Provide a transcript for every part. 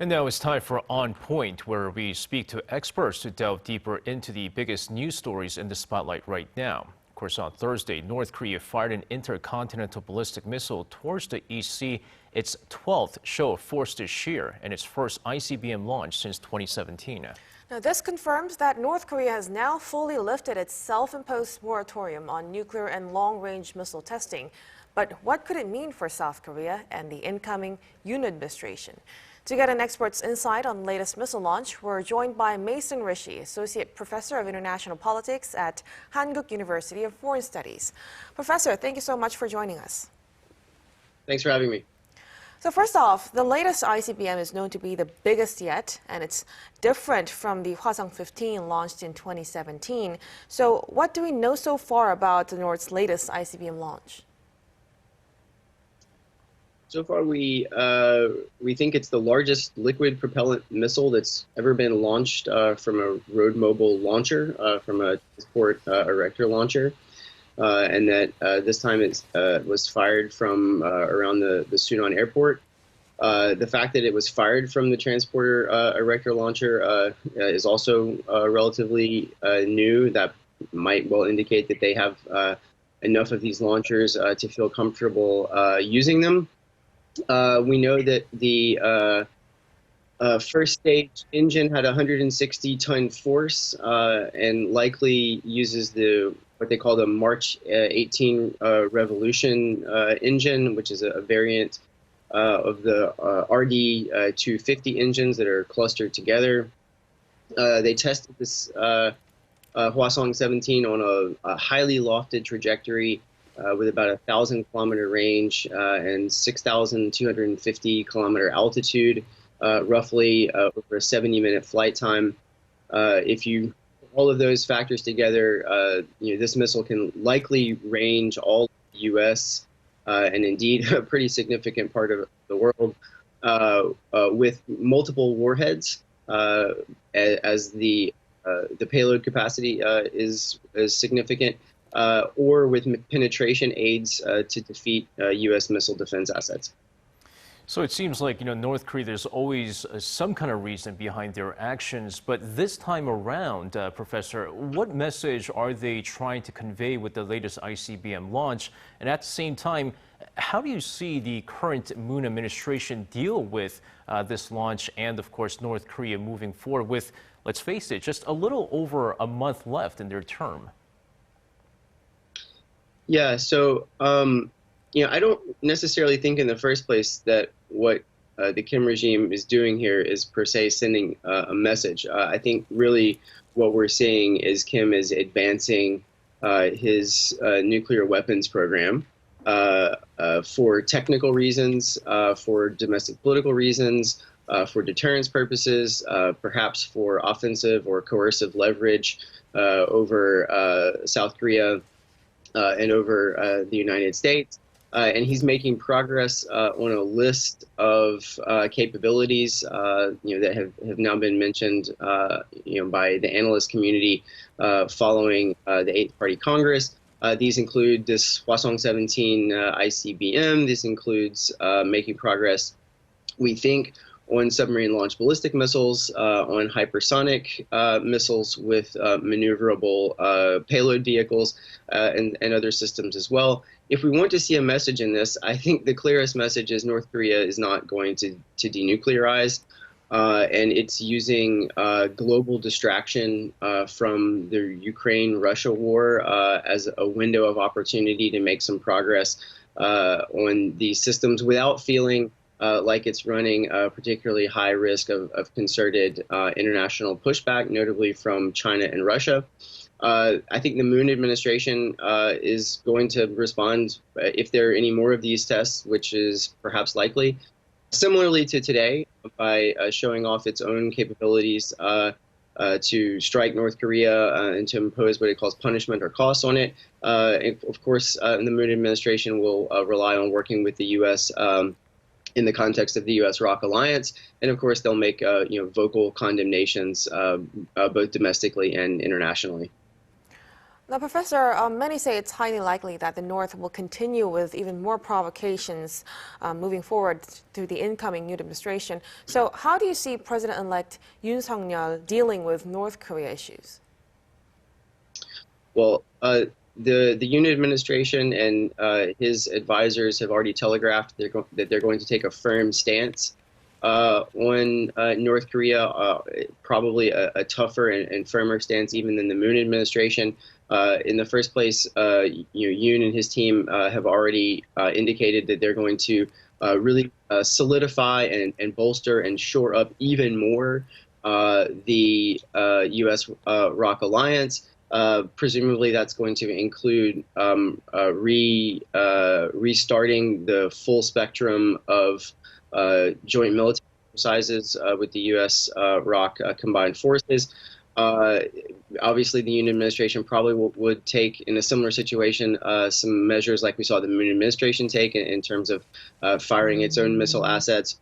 And now it's time for On Point, where we speak to experts to delve deeper into the biggest news stories in the spotlight right now. Of course, on Thursday, North Korea fired an intercontinental ballistic missile towards the East Sea, its 12th show of force this year, and its first ICBM launch since 2017. Now, this confirms that North Korea has now fully lifted its self-imposed moratorium on nuclear and long-range missile testing. But what could it mean for South Korea and the incoming Yoon administration? To get an expert's insight on the latest missile launch, we're joined by Mason Richey, Associate Professor of International Politics at Hankuk University of Foreign Studies. Professor, thank you so much for joining us. Thanks for having me. So first off, the latest ICBM is known to be the biggest yet, and it's different from the Hwasong-15 launched in 2017. So what do we know so far about the North's latest ICBM launch? So far, we think it's the largest liquid propellant missile that's ever been launched from a road mobile launcher, from a transport erector launcher, and that this time it was fired from around the Sunan airport. The fact that it was fired from the transporter erector launcher is also relatively new. That might well indicate that they have enough of these launchers to feel comfortable using them. We know that the first stage engine had a 160-ton force and likely uses what they call the March 18 Revolution engine, which is a variant of the RD-250 engines that are clustered together. They tested this Hwasong-17 on a highly lofted trajectory with about a 1,000-kilometer range and 6,250-kilometer altitude, roughly over a 70-minute flight time. If you all of those factors together, this missile can likely range all the U.S. And indeed a pretty significant part of the world with multiple warheads, as the payload capacity is significant. Or with penetration aids to defeat U.S. missile defense assets. So it seems like, North Korea, there's always some kind of reason behind their actions. But this time around, Professor, what message are they trying to convey with the latest ICBM launch? And at the same time, how do you see the current Moon administration deal with this launch and, of course, North Korea moving forward with, let's face it, just a little over a month left in their term? Yeah, so I don't necessarily think in the first place that what the Kim regime is doing here is per se sending a message. I think really what we're seeing is Kim is advancing his nuclear weapons program for technical reasons, for domestic political reasons, for deterrence purposes, perhaps for offensive or coercive leverage over South Korea. And over the United States, and he's making progress on a list of capabilities, that have now been mentioned, by the analyst community following the Eighth Party Congress. These include this Hwasong-17 ICBM. This includes making progress, we think, on submarine-launched ballistic missiles, on hypersonic missiles with maneuverable payload vehicles, and other systems as well. If we want to see a message in this, I think the clearest message is North Korea is not going to denuclearize, and it's using global distraction from the Ukraine-Russia war as a window of opportunity to make some progress on these systems without feeling like it's running a particularly high risk of concerted international pushback, notably from China and Russia. I think the Moon administration is going to respond if there are any more of these tests, which is perhaps likely, similarly to today, by showing off its own capabilities to strike North Korea and to impose what it calls punishment or costs on it. Of course, the Moon administration will rely on working with the U.S. In the context of the U.S.-ROC alliance, and of course they'll make vocal condemnations both domestically and internationally. Now, Professor, many say it's highly likely that the North will continue with even more provocations moving forward through the incoming new administration. So how do you see President-elect Yoon Suk-yeol dealing with North Korea issues? Well, the Yoon administration and his advisors have already telegraphed that they're going to take a firm stance on North Korea, probably a tougher and firmer stance even than the Moon administration. In the first place, Yoon and his team have already indicated that they're going to really solidify and bolster and shore up even more the U.S.-ROK alliance. Presumably, that's going to include restarting the full spectrum of joint military exercises with the U.S.-ROK combined forces. Obviously, the Yoon administration probably would take, in a similar situation, some measures like we saw the Moon administration take in terms of firing its own missile assets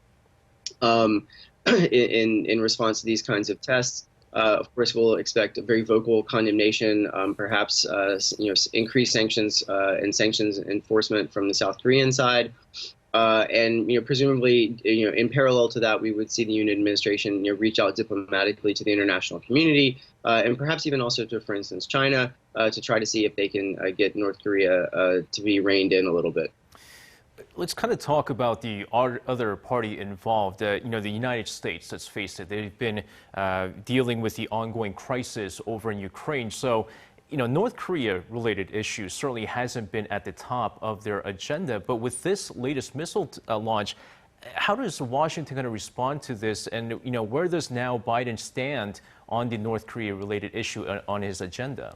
in response to these kinds of tests. Of course, we'll expect a very vocal condemnation, perhaps increased sanctions and sanctions enforcement from the South Korean side. And presumably, in parallel to that, we would see the Yoon administration reach out diplomatically to the international community, and perhaps even also to, for instance, China, to try to see if they can get North Korea to be reined in a little bit. Let's kind of talk about the other party involved, the United States. Let's face it, they've been dealing with the ongoing crisis over in Ukraine. So, North Korea-related issues certainly hasn't been at the top of their agenda. But with this latest missile launch, how does Washington going to respond to this? And, where does now Biden stand on the North Korea-related issue on his agenda?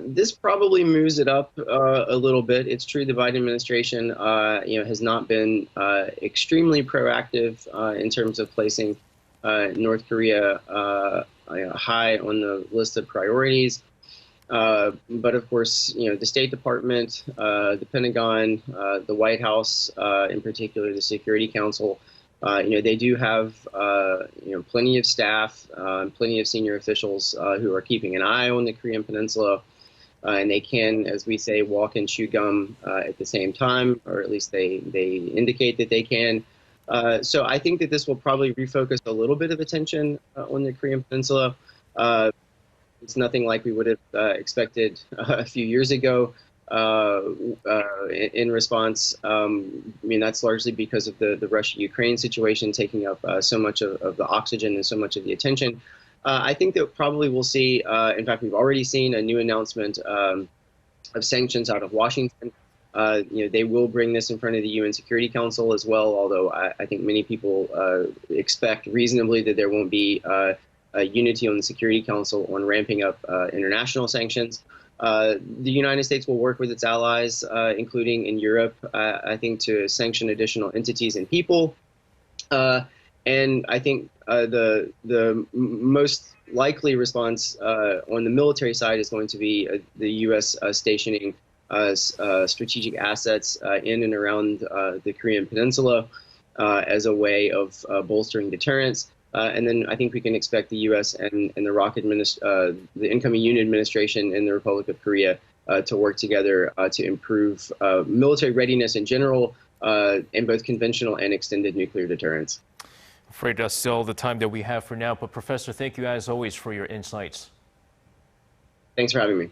This probably moves it up a little bit. It's true the Biden administration, has not been extremely proactive in terms of placing North Korea high on the list of priorities. But of course, the State Department, the Pentagon, the White House, in particular, the Security Council, they do have, plenty of staff, plenty of senior officials who are keeping an eye on the Korean Peninsula. And they can, as we say, walk and chew gum at the same time, or at least they indicate that they can. So I think that this will probably refocus a little bit of attention on the Korean Peninsula. It's nothing like we would have expected a few years ago. In response, that's largely because of the Russia-Ukraine situation taking up so much of the oxygen and so much of the attention. I think that probably we'll see, in fact, we've already seen a new announcement of sanctions out of Washington. They will bring this in front of the UN Security Council as well, although I think many people expect reasonably that there won't be a unity on the Security Council on ramping up international sanctions. The United States will work with its allies, including in Europe, I think, to sanction additional entities and people. And I think the most likely response on the military side is going to be the U.S. Stationing strategic assets in and around the Korean Peninsula as a way of bolstering deterrence. And then I think we can expect the U.S. and the incoming Yoon administration in the Republic of Korea to work together to improve military readiness in general in both conventional and extended nuclear deterrence. I'm afraid that's still the time that we have for now. But Professor, thank you as always for your insights. Thanks for having me.